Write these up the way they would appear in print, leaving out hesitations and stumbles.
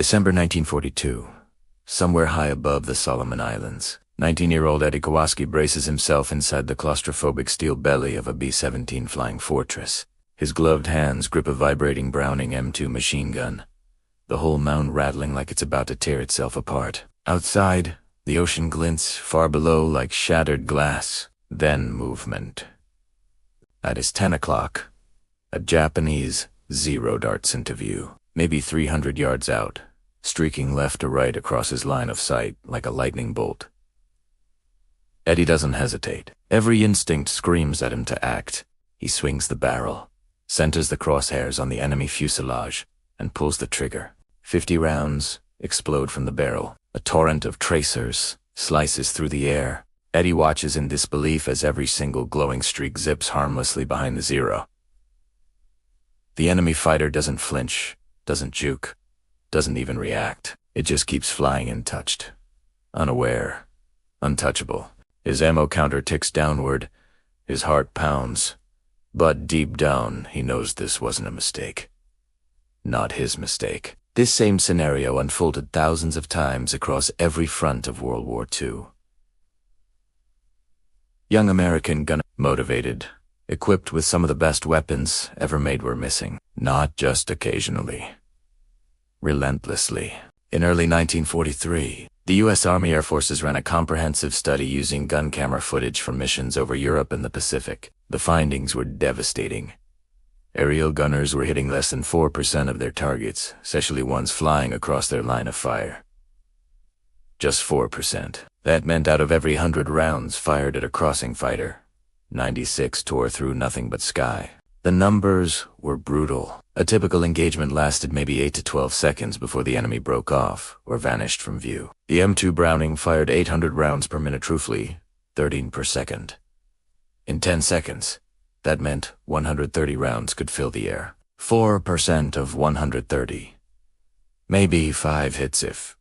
December 1942. Somewhere high above the Solomon Islands, 19-year-old Eddie Kowalski braces himself inside the claustrophobic steel belly of a B-17 Flying Fortress. His gloved hands grip a vibrating Browning M2 machine gun, the whole mount rattling like it's about to tear itself apart. Outside, the ocean glints far below like shattered glass. Then movement. At his 10 o'clock, a Japanese Zero darts into view, maybe 300 yards out, streaking left to right across his line of sight like a lightning bolt. Eddie doesn't hesitate. Every instinct screams at him to act. He swings the barrel, centers the crosshairs on the enemy fuselage, and pulls the trigger. 50 rounds explode from the barrel. A torrent of tracers slices through the air. Eddie watches in disbelief as every single glowing streak zips harmlessly behind the Zero. The enemy fighter doesn't flinch, doesn't juke, doesn't even react. It just keeps flying untouched, unaware, untouchable. His ammo counter ticks downward, his heart pounds, but deep down he knows this wasn't a mistake. Not his mistake. This same scenario unfolded thousands of times across every front of World War II. Young American gunner, motivated, equipped with some of the best weapons ever made, were missing. Not just occasionally. Relentlessly. In early 1943, the U.S. Army Air Forces ran a comprehensive study using gun camera footage from missions over Europe and the Pacific. The findings were devastating. Aerial gunners were hitting less than 4% of their targets, especially ones flying across their line of fire. Just 4%. That meant out of every 100 rounds fired at a crossing fighter, 96 tore through nothing but sky. The numbers were brutal. A typical engagement lasted maybe 8 to 12 seconds before the enemy broke off or vanished from view. The M2 Browning fired 800 rounds per minute, truthfully, 13 per second. In 10 seconds, that meant 130 rounds could fill the air. 4% of 130. Maybe 5 hits if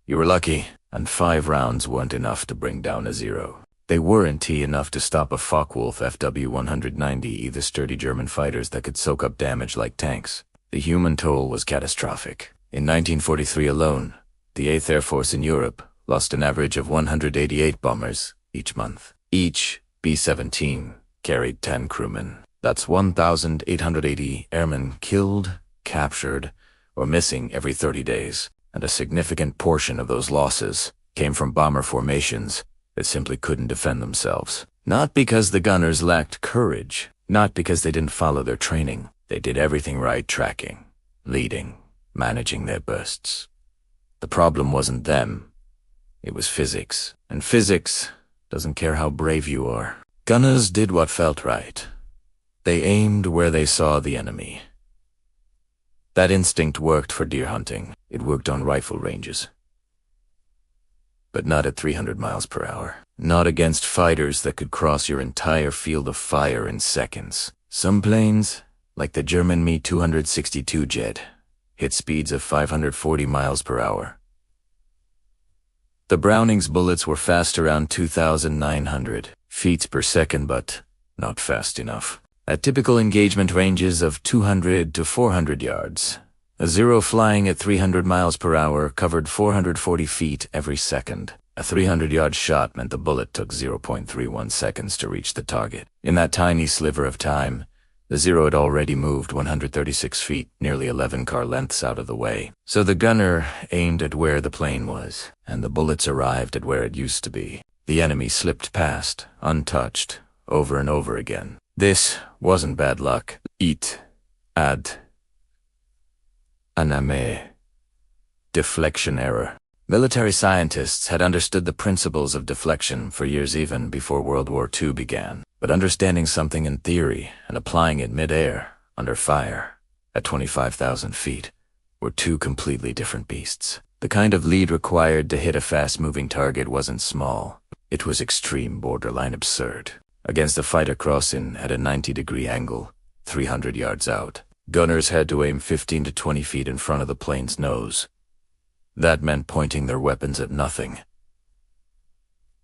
you were lucky, and 5 rounds weren't enough to bring down a Zero. They weren't enough to stop a Focke-Wulf FW-190, the sturdy German fighters that could soak up damage like tanks. The human toll was catastrophic. In 1943 alone, the 8th Air Force in Europe lost an average of 188 bombers each month. Each B-17 carried 10 crewmen. That's 1,880 airmen killed, captured, or missing every 30 days. And a significant portion of those losses came from bomber formations that simply couldn't defend themselves. Not because the gunners lacked courage, not because they didn't follow their training. They did everything right, tracking, leading, managing their bursts. The problem wasn't them. It was physics. And physics doesn't care how brave you are. Gunners did what felt right. They aimed where they saw the enemy. That instinct worked for deer hunting. It worked on rifle ranges. But not at 300 miles per hour. Not against fighters that could cross your entire field of fire in seconds. Some planes, like the German Me-262 jet, hit speeds of 540 miles per hour. The Browning's bullets were fast around 2,900 feet per second, but not fast enough. At typical engagement ranges of 200 to 400 yards, a Zero flying at 300 miles per hour covered 440 feet every second. A 300-yard shot meant the bullet took 0.31 seconds to reach the target. In that tiny sliver of time, the Zero had already moved 136 feet, nearly 11 car lengths out of the way. So the gunner aimed at where the plane was, and the bullets arrived at where it used to be. The enemy slipped past, untouched, over and over again. This wasn't bad luck. It ad aname. Deflection error. Military scientists had understood the principles of deflection for years, even before World War II began. But understanding something in theory and applying it mid-air, under fire, at 25,000 feet, were two completely different beasts. The kind of lead required to hit a fast-moving target wasn't small. It was extreme, borderline absurd. Against a fighter crossing at a 90-degree angle, 300 yards out, gunners had to aim 15 to 20 feet in front of the plane's nose. That meant pointing their weapons at nothing.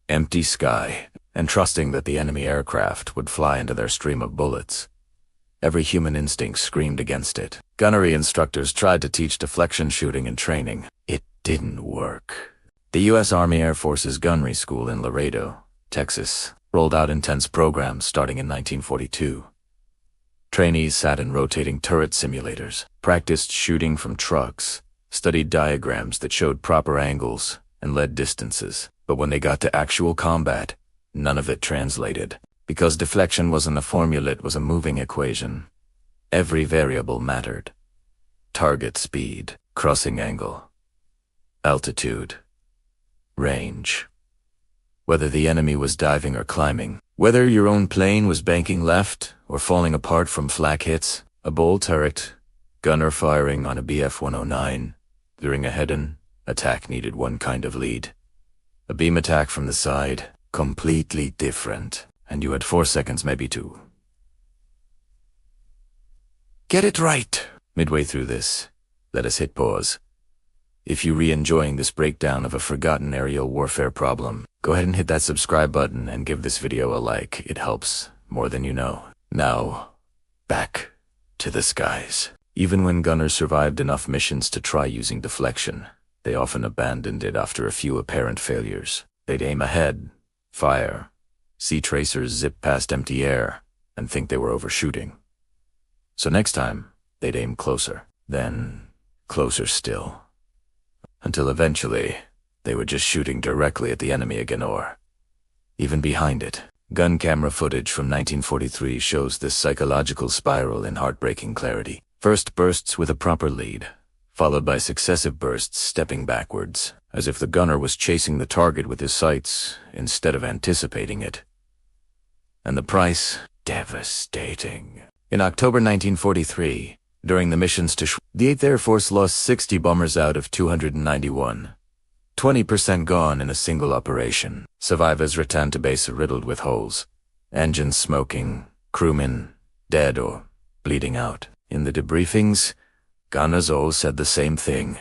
Empty sky, and trusting that the enemy aircraft would fly into their stream of bullets. Every human instinct screamed against it. Gunnery instructors tried to teach deflection shooting and training. It didn't work. The U.S. Army Air Force's gunnery school in Laredo, Texas, rolled out intense programs starting in 1942. Trainees sat in rotating turret simulators, practiced shooting from trucks, studied diagrams that showed proper angles and led distances. But when they got to actual combat, none of it translated. Because deflection wasn't a formula, it was a moving equation. Every variable mattered. Target speed, crossing angle, altitude, range. Whether the enemy was diving or climbing, whether your own plane was banking left or falling apart from flak hits, a bowl turret, gunner firing on a BF-109 during a head-on attack needed one kind of lead. A beam attack from the side, completely different, and you had 4 seconds maybe to get it right. Midway through this, let us hit pause. If you're enjoying this breakdown of a forgotten aerial warfare problem, go ahead and hit that subscribe button and give this video a like. It helps more than you know. Now, back to the skies. Even when gunners survived enough missions to try using deflection, they often abandoned it after a few apparent failures. They'd aim ahead, fire, see tracers zip past empty air, and think they were overshooting. So next time, they'd aim closer, then closer still, until eventually, they were just shooting directly at the enemy again or even behind it. Gun camera footage from 1943 shows this psychological spiral in heartbreaking clarity. First bursts with a proper lead, followed by successive bursts stepping backwards, as if the gunner was chasing the target with his sights instead of anticipating it. And the price? Devastating. In October 1943, during the missions to the 8th Air Force lost 60 bombers out of 291. 20% gone in a single operation. Survivors returned to base riddled with holes, engines smoking, crewmen dead or bleeding out. In the debriefings, gunners all said the same thing.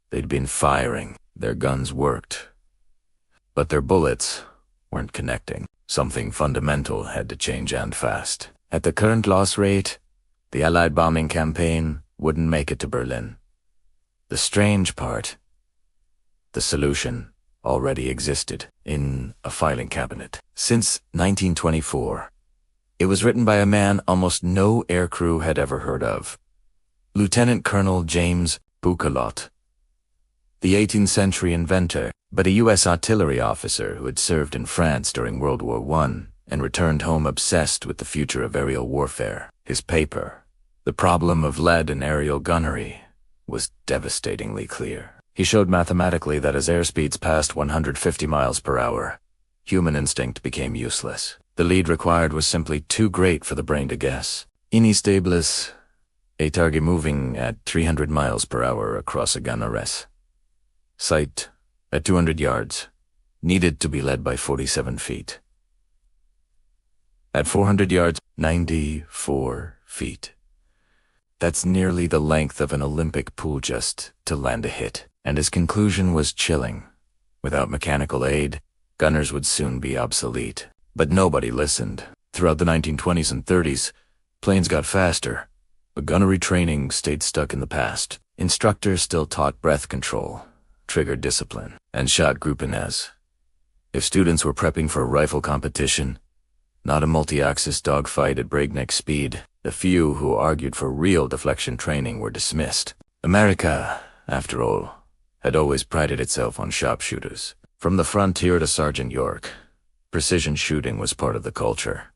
They'd been firing, their guns worked, but their bullets weren't connecting. Something fundamental had to change, and fast. At the current loss rate, the Allied bombing campaign wouldn't make it to Berlin. The strange part, the solution already existed in a filing cabinet. Since 1924, it was written by a man almost no aircrew had ever heard of, Lieutenant Colonel James Bucalot, the 18th century inventor, but a U.S. artillery officer who had served in France during World War I and returned home obsessed with the future of aerial warfare. His paper, The Problem of Lead in Aerial Gunnery, was devastatingly clear. He showed mathematically that as airspeeds passed 150 miles per hour, human instinct became useless. The lead required was simply too great for the brain to guess. Inestabilis, a target moving at 300 miles per hour across a gunner's sight at 200 yards, needed to be led by 47 feet. At 400 yards, 94 feet. That's nearly the length of an Olympic pool just to land a hit. And his conclusion was chilling. Without mechanical aid, gunners would soon be obsolete. But nobody listened. Throughout the 1920s and 30s, planes got faster, but gunnery training stayed stuck in the past. Instructors still taught breath control, trigger discipline, and shot groupiness. If students were prepping for a rifle competition, not a multi-axis dogfight at breakneck speed, the few who argued for real deflection training were dismissed. America, after all, had always prided itself on sharpshooters. From the frontier to Sergeant York, precision shooting was part of the culture.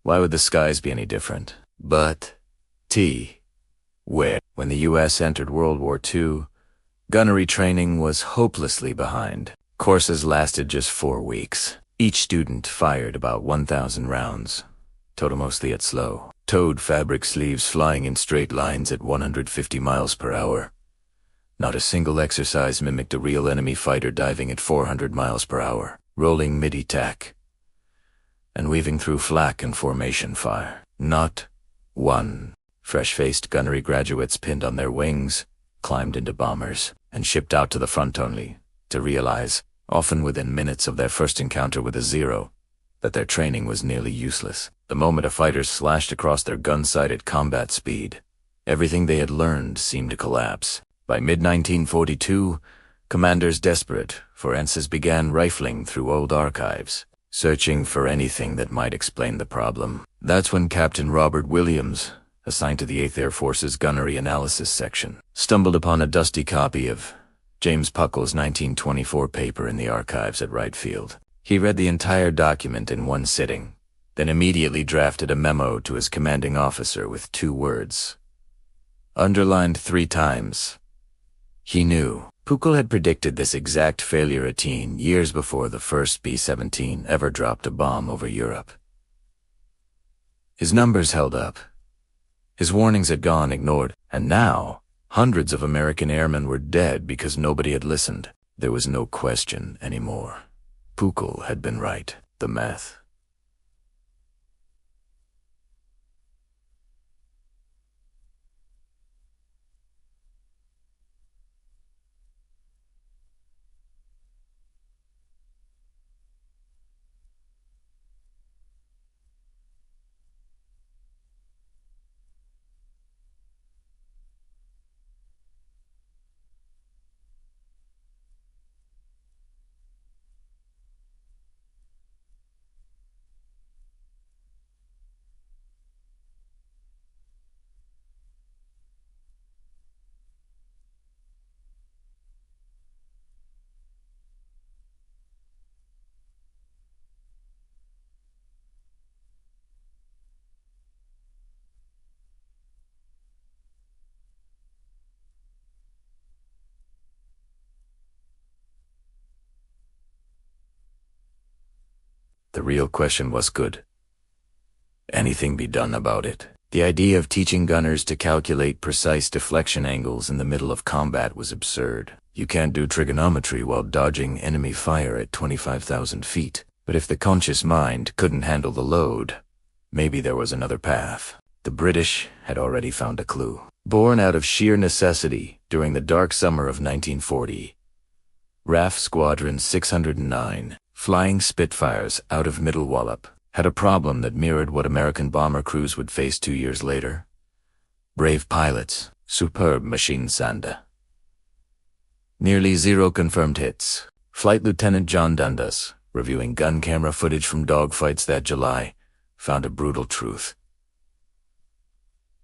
Why would the skies be any different? But when the U.S. entered World War II, gunnery training was hopelessly behind. Courses lasted just 4 weeks. Each student fired about 1,000 rounds, total mostly at slow, towed fabric sleeves flying in straight lines at 150 miles per hour. Not a single exercise mimicked a real enemy fighter diving at 400 miles per hour, rolling mid-tack, and weaving through flak and formation fire. Not one. Fresh-faced gunnery graduates pinned on their wings, climbed into bombers, and shipped out to the front only to realize, often within minutes of their first encounter with a Zero, that their training was nearly useless. The moment a fighter slashed across their gun-sight at combat speed, everything they had learned seemed to collapse. By mid-1942, commanders desperate for answers began rifling through old archives, searching for anything that might explain the problem. That's when Captain Robert Williams, assigned to the 8th Air Force's Gunnery Analysis Section, stumbled upon a dusty copy of James Puckle's 1924 paper in the archives at Wright Field. He read the entire document in one sitting, then immediately drafted a memo to his commanding officer with 2 words, underlined 3 times. He knew. Puckle had predicted this exact failure routine years before the first B-17 ever dropped a bomb over Europe. His numbers held up. His warnings had gone ignored, and now hundreds of American airmen were dead because nobody had listened. There was no question anymore. Puckle had been right. The math. The real question was, could anything be done about it? The idea of teaching gunners to calculate precise deflection angles in the middle of combat was absurd. You can't do trigonometry while dodging enemy fire at 25,000 feet. But if the conscious mind couldn't handle the load, maybe there was another path. The British had already found a clue. Born out of sheer necessity during the dark summer of 1940, RAF Squadron 609, flying Spitfires out of Middle Wallop, had a problem that mirrored what American bomber crews would face 2 years later. Brave pilots, superb machine sanda. Nearly 0 confirmed hits. Flight Lieutenant John Dundas, reviewing gun camera footage from dogfights that July, found a brutal truth.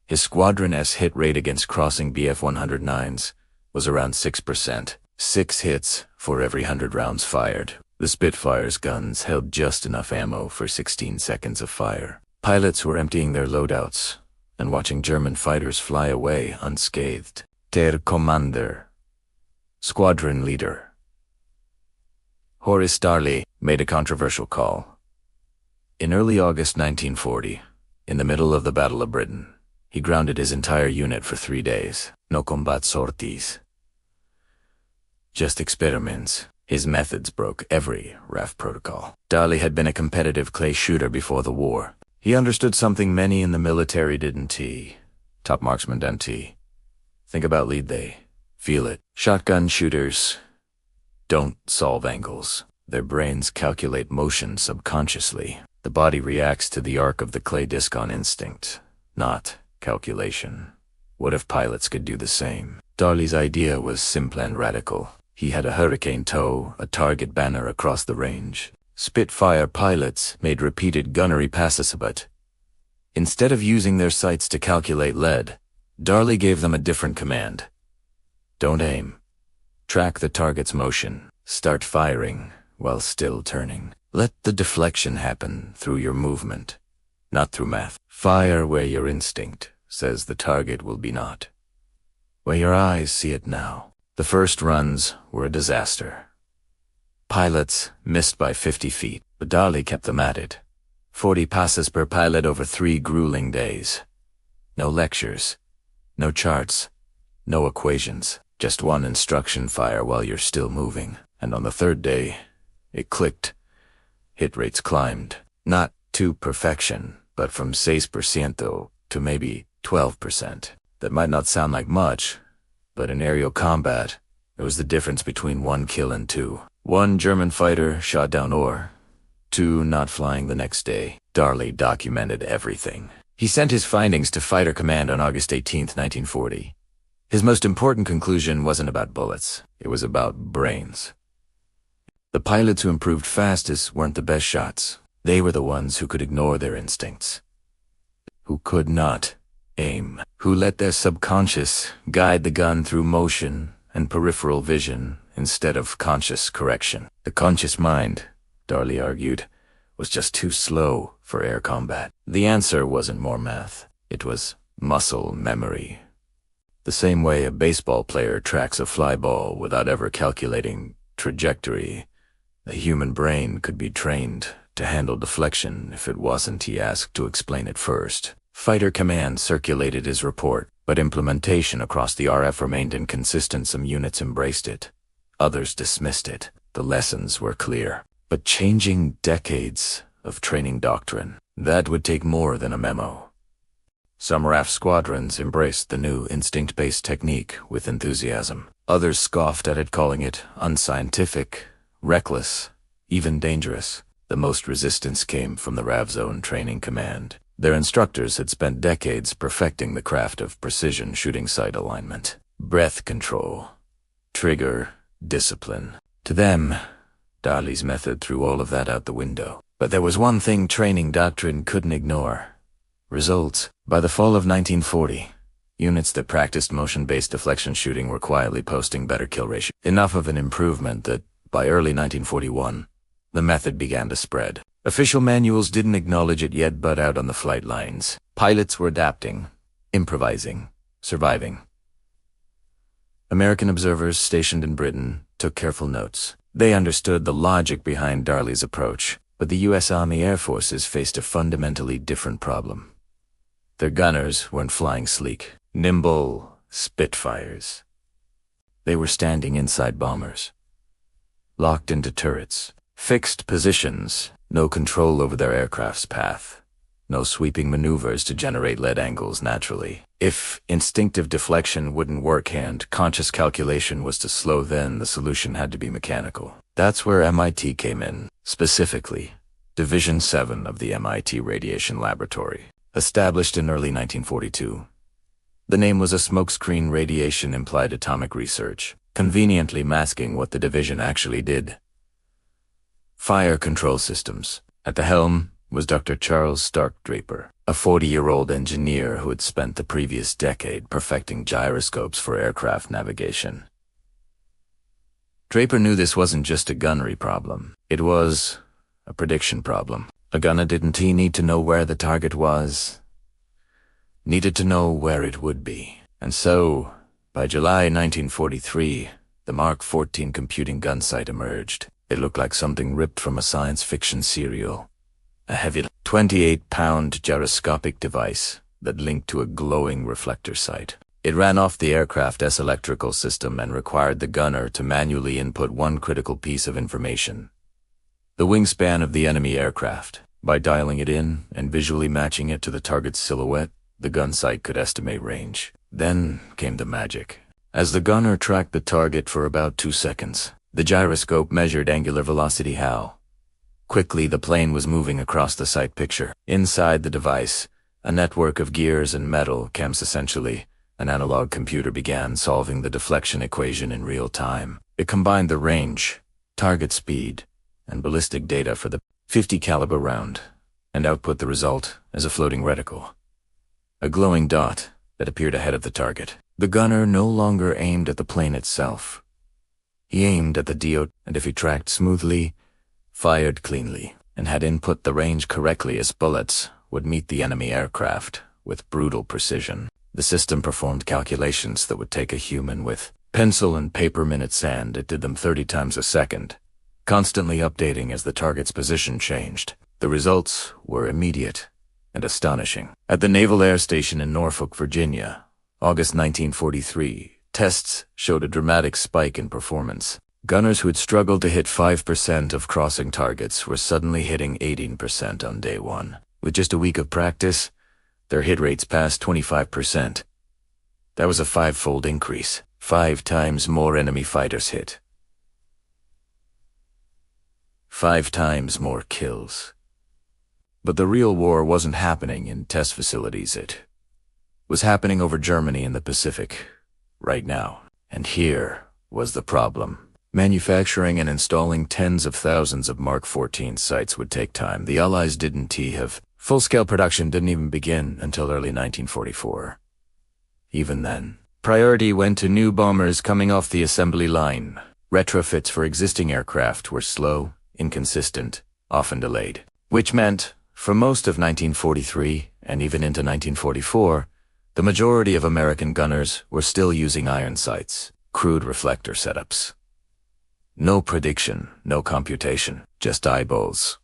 His squadron-S hit rate against crossing BF-109s was around 6%, 6 hits for every 100 rounds fired. The Spitfire's guns held just enough ammo for 16 seconds of fire. Pilots were emptying their loadouts and watching German fighters fly away unscathed. Der Commander, squadron leader, Horace Darley, made a controversial call. In early August 1940, in the middle of the Battle of Britain, he grounded his entire unit for 3 days. No combat sorties. Just experiments. His methods broke every RAF protocol. Darley had been a competitive clay shooter before the war. He understood something many in the military didn't. Top marksmen don't. Think about lead they. Feel it. Shotgun shooters don't solve angles. Their brains calculate motion subconsciously. The body reacts to the arc of the clay disc on instinct, not calculation. What if pilots could do the same? Darley's idea was simple and radical. He had a hurricane tow, a target banner across the range. Spitfire pilots made repeated gunnery passes, but instead of using their sights to calculate lead, Darley gave them a different command. Don't aim. Track the target's motion. Start firing while still turning. Let the deflection happen through your movement, not through math. Fire where your instinct says the target will be not. Where your eyes see it now. The first runs were a disaster. Pilots missed by 50 feet, but Darley kept them at it. 40 passes per pilot over 3 grueling days. No lectures, no charts, no equations, just one instruction fire while you're still moving. And on the 3rd day, it clicked. Hit rates climbed, not to perfection, but from 6% to maybe 12%. That might not sound like much, but in aerial combat, it was the difference between 1 kill and 2. 1 German fighter shot down or 2 not flying the next day. Darley documented everything. He sent his findings to Fighter Command on August 18, 1940. His most important conclusion wasn't about bullets. It was about brains. The pilots who improved fastest weren't the best shots. They were the ones who could ignore their instincts, who could not aim, who let their subconscious guide the gun through motion and peripheral vision instead of conscious correction. The conscious mind, Darley argued, was just too slow for air combat. The answer wasn't more math. It was muscle memory. The same way a baseball player tracks a fly ball without ever calculating trajectory, the human brain could be trained to handle deflection if it wasn't he asked to explain it first. Fighter Command circulated his report, but implementation across the RF remained inconsistent. Some units embraced it. Others dismissed it. The lessons were clear. But changing decades of training doctrine, that would take more than a memo. Some RAF squadrons embraced the new instinct-based technique with enthusiasm. Others scoffed at it, calling it unscientific, reckless, even dangerous. The most resistance came from the RAV's own training command. Their instructors had spent decades perfecting the craft of precision shooting sight alignment, breath control, trigger, discipline. To them, Darley's method threw all of that out the window. But there was one thing training doctrine couldn't ignore: results. By the fall of 1940, units that practiced motion-based deflection shooting were quietly posting better kill ratio. Enough of an improvement that, by early 1941, the method began to spread. Official manuals didn't acknowledge it yet, but out on the flight lines, pilots were adapting, improvising, surviving. American observers stationed in Britain took careful notes. They understood the logic behind Darley's approach, but the U.S. Army Air Forces faced a fundamentally different problem. Their gunners weren't flying sleek, nimble Spitfires. They were standing inside bombers, locked into turrets, fixed positions, no control over their aircraft's path, no sweeping maneuvers to generate lead angles naturally. If instinctive deflection wouldn't work and conscious calculation was to slow, then the solution had to be mechanical. That's where MIT came in, specifically Division 7 of the MIT Radiation Laboratory, established in early 1942. The name was a smokescreen. Radiation implied atomic research, conveniently masking what the division actually did. Fire control systems. At the helm was Dr. Charles Stark Draper, a 40-year-old engineer who had spent the previous decade perfecting gyroscopes for aircraft navigation. Draper knew this wasn't just a gunnery problem. It was a prediction problem. A gunner didn't need to know where the target was, needed to know where it would be. And so, by July 1943, the Mark 14 computing gunsight emerged. It looked like something ripped from a science fiction serial. A heavy 28-pound gyroscopic device that linked to a glowing reflector sight. It ran off the aircraft's electrical system and required the gunner to manually input one critical piece of information: the wingspan of the enemy aircraft. By dialing it in and visually matching it to the target's silhouette, the gunsight could estimate range. Then came the magic. As the gunner tracked the target for about 2 seconds, the gyroscope measured angular velocity. How quickly the plane was moving across the sight picture. Inside the device, a network of gears and metal cams, essentially an analog computer, began solving the deflection equation in real time. It combined the range, target speed, and ballistic data for the .50 caliber round, and output the result as a floating reticle, a glowing dot that appeared ahead of the target. The gunner no longer aimed at the plane itself. He aimed at the DO, and if he tracked smoothly, fired cleanly, and had input the range correctly, his bullets would meet the enemy aircraft with brutal precision. The system performed calculations that would take a human with pencil and paper minutes, and it did them 30 times a second, constantly updating as the target's position changed. The results were immediate and astonishing. At the Naval Air Station in Norfolk, Virginia, August 1943, tests showed a dramatic spike in performance. Gunners who had struggled to hit 5% of crossing targets were suddenly hitting 18% on day one. With just a week of practice, their hit rates passed 25%. That was a 5-fold increase. 5 times more enemy fighters hit. 5 times more kills. But the real war wasn't happening in test facilities. It was happening over Germany in the Pacific, right now. And here was the problem. Manufacturing and installing tens of thousands of Mark 14 sights would take time. The Allies didn't have full-scale production didn't even begin until early 1944. Even then, priority went to new bombers coming off the assembly line. Retrofits for existing aircraft were slow, inconsistent, often delayed, which meant, for most of 1943 and even into 1944, the majority of American gunners were still using iron sights, crude reflector setups. No prediction, no computation, just eyeballs,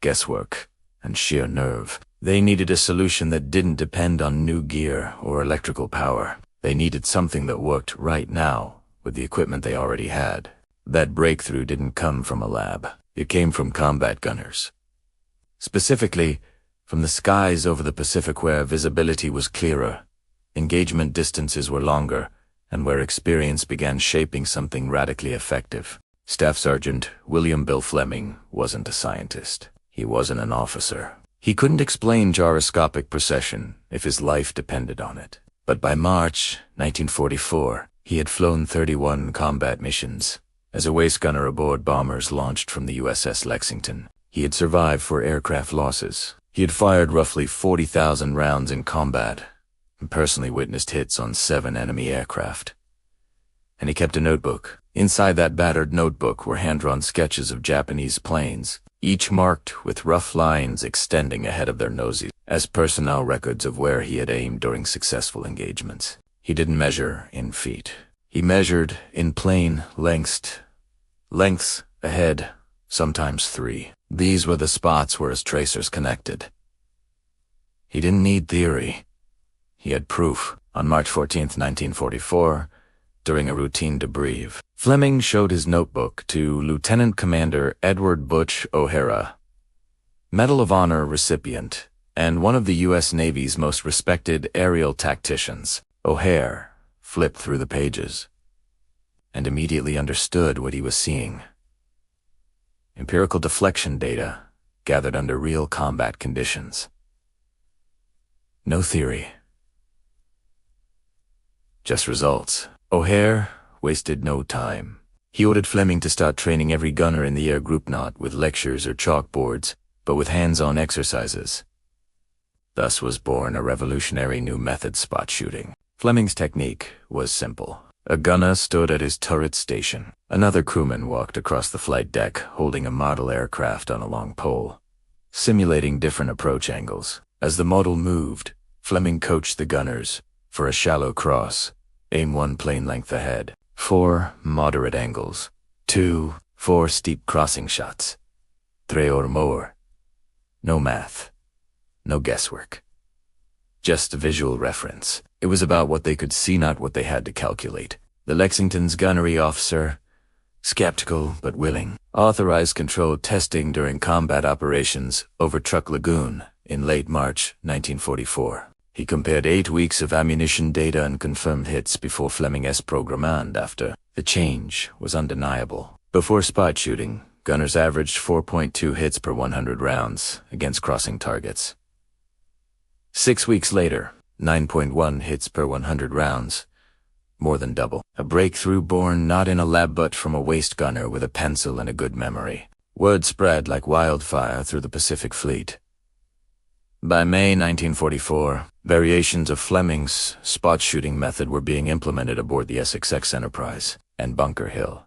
guesswork, and sheer nerve. They needed a solution that didn't depend on new gear or electrical power. They needed something that worked right now with the equipment they already had. That breakthrough didn't come from a lab. It came from combat gunners. Specifically, from the skies over the Pacific where visibility was clearer, engagement distances were longer, and where experience began shaping something radically effective. Staff Sergeant William Bill Fleming wasn't a scientist. He wasn't an officer. He couldn't explain gyroscopic precession if his life depended on it. But by March 1944, he had flown 31 combat missions. As a waist gunner aboard bombers launched from the USS Lexington, he had survived for aircraft losses. He had fired roughly 40,000 rounds in combat and personally witnessed hits on 7 enemy aircraft. And he kept a notebook. Inside that battered notebook were hand-drawn sketches of Japanese planes, each marked with rough lines extending ahead of their noses as personnel records of where he had aimed during successful engagements. He didn't measure in feet. He measured in plane lengths ahead, sometimes 3. These were the spots where his tracers connected. He didn't need theory. He had proof. On March 14, 1944, during a routine debrief, Fleming showed his notebook to Lieutenant Commander Edward Butch O'Hara, Medal of Honor recipient, and one of the U.S. Navy's most respected aerial tacticians. O'Hara flipped through the pages and immediately understood what he was seeing. Empirical deflection data gathered under real combat conditions. No theory. Just results. O'Hara wasted no time. He ordered Fleming to start training every gunner in the air group not with lectures or chalkboards, but with hands-on exercises. Thus was born a revolutionary new method: spot shooting. Fleming's technique was simple. A gunner stood at his turret station. Another crewman walked across the flight deck holding a model aircraft on a long pole, simulating different approach angles. As the model moved, Fleming coached the gunners. For a shallow cross, aim 1 plane length ahead. 4 moderate angles. 2, 4 steep crossing shots. 3 or more. No math. No guesswork. Just a visual reference. It was about what they could see, not what they had to calculate. The Lexington's gunnery officer, skeptical but willing, authorized controlled testing during combat operations over Truck Lagoon in late March 1944. He compared 8 weeks of ammunition data and confirmed hits before Fleming's program, and after. The change was undeniable. Before spot shooting, gunners averaged 4.2 hits per 100 rounds against crossing targets. 6 weeks later, 9.1 hits per 100 rounds, more than double. A breakthrough born not in a lab but from a waist gunner with a pencil and a good memory. Word spread like wildfire through the Pacific Fleet. By May 1944, variations of Fleming's spot shooting method were being implemented aboard the SXX Enterprise and Bunker Hill.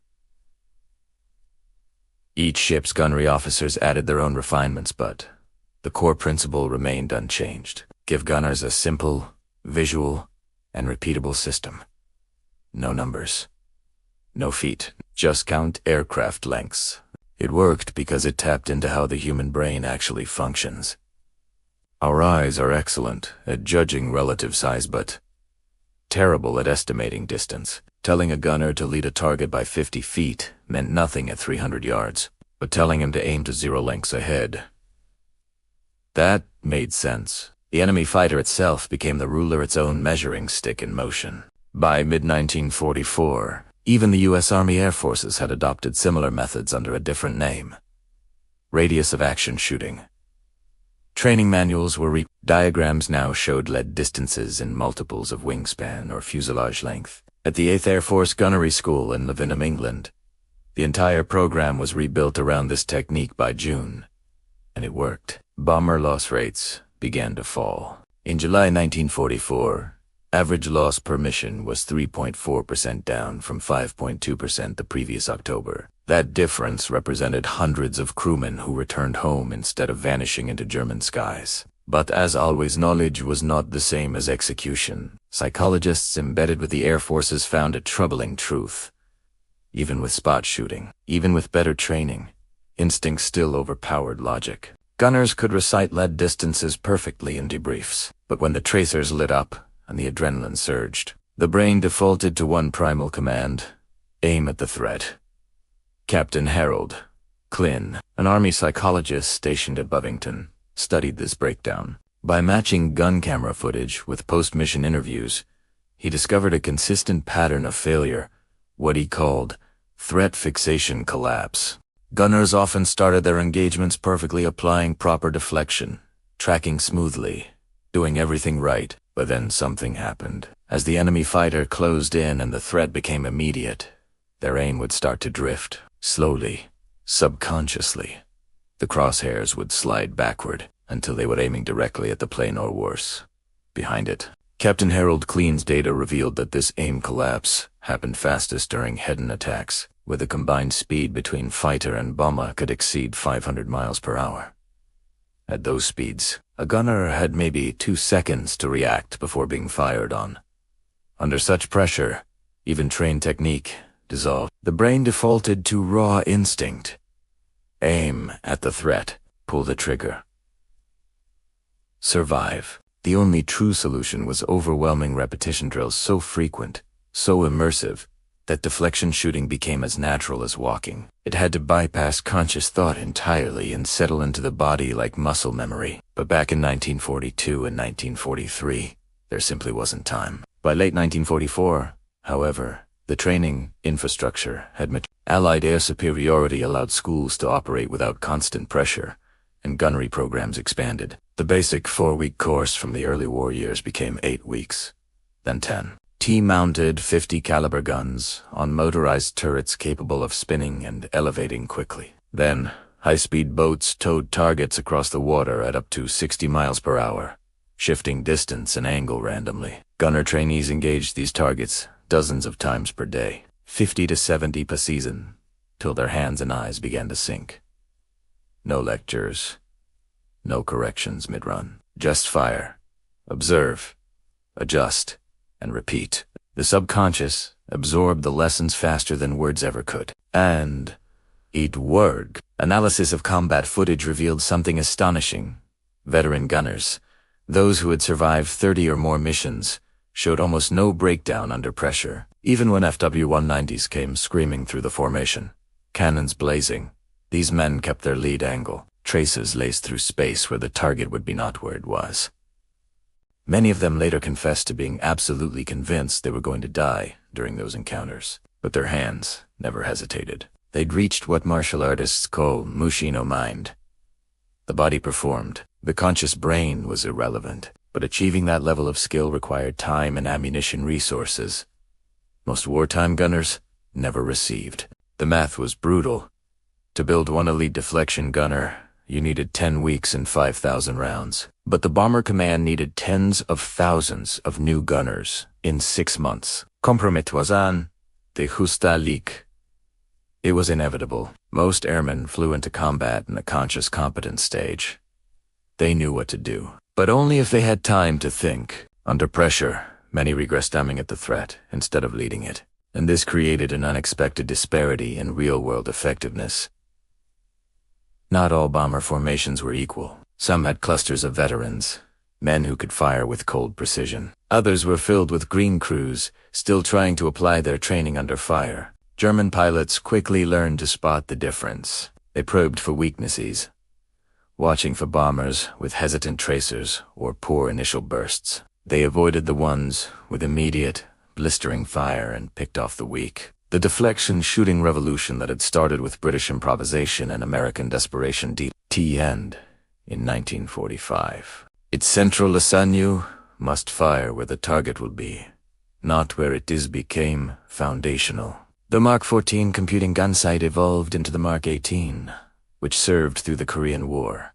Each ship's gunnery officers added their own refinements, but the core principle remained unchanged. Give gunners a simple, visual, and repeatable system. No numbers. No feet. Just count aircraft lengths. It worked because it tapped into how the human brain actually functions. Our eyes are excellent at judging relative size, but terrible at estimating distance. Telling a gunner to lead a target by 50 feet meant nothing at 300 yards, but telling him to aim to 0 lengths ahead, that made sense. The enemy fighter itself became the ruler, its own measuring stick in motion. By mid-1944, even the U.S. Army Air Forces had adopted similar methods under a different name: Radius of action shooting. Training manuals were diagrams now showed lead distances in multiples of wingspan or fuselage length. At the 8th Air Force Gunnery School in Levenham, England, the entire program was rebuilt around this technique by June, and it worked. Bomber loss rates began to fall. In July 1944, average loss per mission was 3.4% down from 5.2% the previous October. That difference represented hundreds of crewmen who returned home instead of vanishing into German skies. But as always, knowledge was not the same as execution. Psychologists embedded with the Air Forces found a troubling truth. Even with spot shooting, even with better training, instinct still overpowered logic. Gunners could recite lead distances perfectly in debriefs, but when the tracers lit up and the adrenaline surged, the brain defaulted to one primal command: aim at the threat. Captain Harold Klin, an Army psychologist stationed at Bovington, studied this breakdown. By matching gun camera footage with post-mission interviews, he discovered a consistent pattern of failure, what he called threat fixation collapse. Gunners often started their engagements perfectly, applying proper deflection, tracking smoothly, doing everything right, but then something happened. As the enemy fighter closed in and the threat became immediate, their aim would start to drift. Slowly, subconsciously, the crosshairs would slide backward until they were aiming directly at the plane or worse, behind it. Captain Harold Klin's data revealed that this aim collapse happened fastest during head-on attacks, where the combined speed between fighter and bomber could exceed 500 miles per hour. At those speeds, a gunner had maybe 2 seconds to react before being fired on. Under such pressure, even trained technique dissolved. The brain defaulted to raw instinct. Aim at the threat, pull the trigger. Survive. The only true solution was overwhelming repetition drills so frequent, so immersive, that deflection shooting became as natural as walking. It had to bypass conscious thought entirely and settle into the body like muscle memory. But back in 1942 and 1943, there simply wasn't time. By late 1944, however, the training infrastructure had matured. Allied air superiority allowed schools to operate without constant pressure, and gunnery programs expanded. The basic 4-week course from the early war years became 8 weeks, then 10. T-mounted 50 caliber guns on motorized turrets capable of spinning and elevating quickly. Then, high-speed boats towed targets across the water at up to 60 miles per hour, shifting distance and angle randomly. Gunner trainees engaged these targets dozens of times per day, 50 to 70 per season, till their hands and eyes began to sink. No lectures, no corrections mid-run. Just fire, observe, adjust, and repeat. The subconscious absorbed the lessons faster than words ever could. And it worked. Analysis of combat footage revealed something astonishing. Veteran gunners, those who had survived 30 or more missions, showed almost no breakdown under pressure, even when FW-190s came screaming through the formation. Cannons blazing, these men kept their lead angle, traces laced through space where the target would be not where it was. Many of them later confessed to being absolutely convinced they were going to die during those encounters, but their hands never hesitated. They'd reached what martial artists call Mushino mind. The body performed, the conscious brain was irrelevant. But achieving that level of skill required time and ammunition resources most wartime gunners never received. The math was brutal. To build one elite deflection gunner, you needed 10 weeks and 5,000 rounds. But the Bomber Command needed tens of thousands of new gunners in 6 months. Compromettoisant de justa ligue. It was inevitable. Most airmen flew into combat in a conscious competence stage. They knew what to do. But only if they had time to think. Under pressure, many regressed aiming at the threat instead of leading it, and this created an unexpected disparity in real-world effectiveness. Not all bomber formations were equal. Some had clusters of veterans, men who could fire with cold precision. Others were filled with green crews, still trying to apply their training under fire. German pilots quickly learned to spot the difference. They probed for weaknesses, watching for bombers with hesitant tracers or poor initial bursts. They avoided the ones with immediate, blistering fire and picked off the weak. The deflection shooting revolution that had started with British improvisation and American desperation to end in 1945. Its central lasagna must fire where the target will be, not where it became foundational. The Mark 14 computing gunsight evolved into the Mark 18, which served through the Korean War.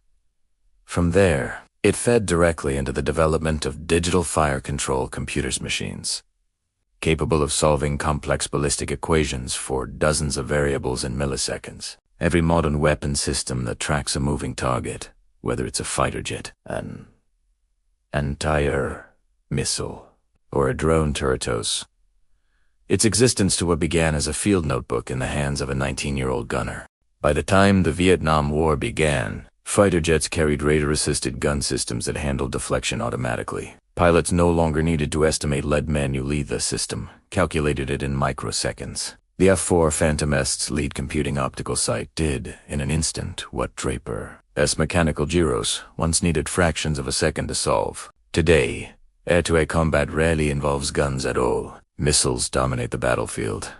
From there, it fed directly into the development of digital fire control computers machines, capable of solving complex ballistic equations for dozens of variables in milliseconds. Every modern weapon system that tracks a moving target, whether it's a fighter jet, an anti-air missile, or a drone turretos, its existence to what began as a field notebook in the hands of a 19-year-old gunner. By the time the Vietnam War began, fighter jets carried radar-assisted gun systems that handled deflection automatically. Pilots no longer needed to estimate lead manually. The system calculated it in microseconds. The F-4 Phantom Est's lead computing optical sight did, in an instant, what Draper's mechanical gyros once needed fractions of a second to solve. Today, air-to-air combat rarely involves guns at all. Missiles dominate the battlefield,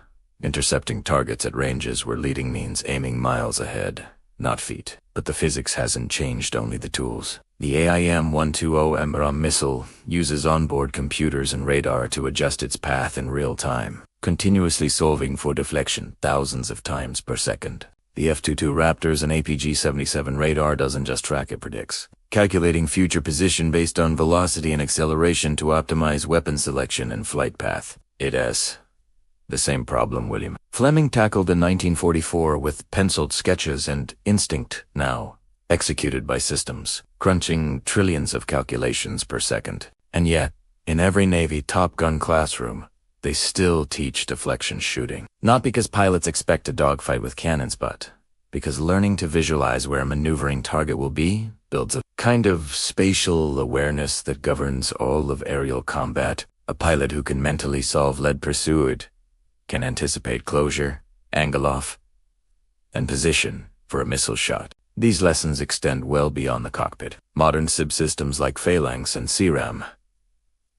intercepting targets at ranges where leading means aiming miles ahead, not feet. But the physics hasn't changed, only the tools. The AIM-120 American missile uses onboard computers and radar to adjust its path in real time, continuously solving for deflection thousands of times per second. The F-22 Raptors and APG-77 radar doesn't just track, it predicts, calculating future position based on velocity and acceleration to optimize weapon selection and flight path. It has the same problem William Fleming tackled in 1944 with penciled sketches and instinct, now executed by systems, crunching trillions of calculations per second. And yet, in every Navy Top Gun classroom, they still teach deflection shooting. Not because pilots expect a dogfight with cannons, but because learning to visualize where a maneuvering target will be builds a kind of spatial awareness that governs all of aerial combat. A pilot who can mentally solve lead pursuit can anticipate closure, angle off, and position for a missile shot. These lessons extend well beyond the cockpit. Modern subsystems like Phalanx and CRAM,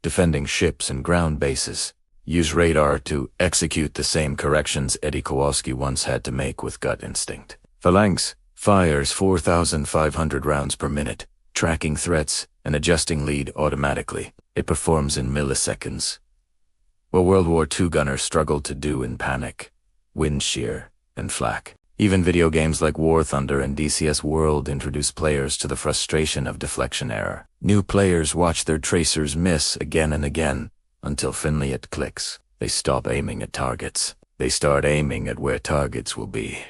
defending ships and ground bases, use radar to execute the same corrections Eddie Kowalski once had to make with gut instinct. Phalanx fires 4,500 rounds per minute, tracking threats and adjusting lead automatically. It performs in milliseconds. What World War II gunners struggled to do in panic, wind shear, and flak. Even video games like War Thunder and DCS World introduce players to the frustration of deflection error. New players watch their tracers miss again and again until finally it clicks. They stop aiming at targets. They start aiming at where targets will be.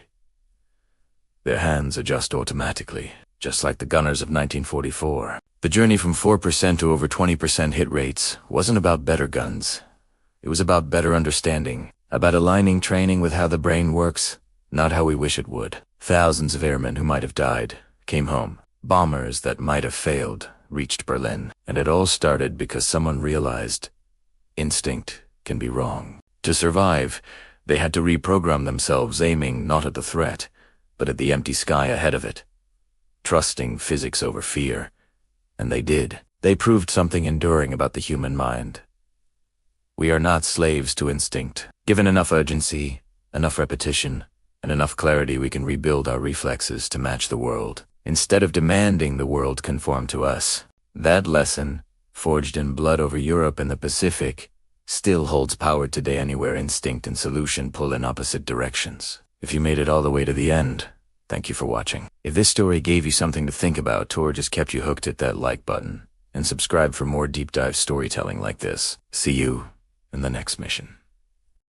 Their hands adjust automatically, just like the gunners of 1944. The journey from 4% to over 20% hit rates wasn't about better guns. It was about better understanding, about aligning training with how the brain works, not how we wish it would. Thousands of airmen who might have died came home. Bombers that might have failed reached Berlin. And it all started because someone realized instinct can be wrong. To survive, they had to reprogram themselves, aiming not at the threat, but at the empty sky ahead of it, trusting physics over fear. And they did. They proved something enduring about the human mind. We are not slaves to instinct. Given enough urgency, enough repetition, and enough clarity, we can rebuild our reflexes to match the world, instead of demanding the world conform to us. That lesson, forged in blood over Europe and the Pacific, still holds power today anywhere instinct and solution pull in opposite directions. If you made it all the way to the end, thank you for watching. If this story gave you something to think about or just kept you hooked, hit that like button and subscribe for more deep dive storytelling like this. See you in the next mission.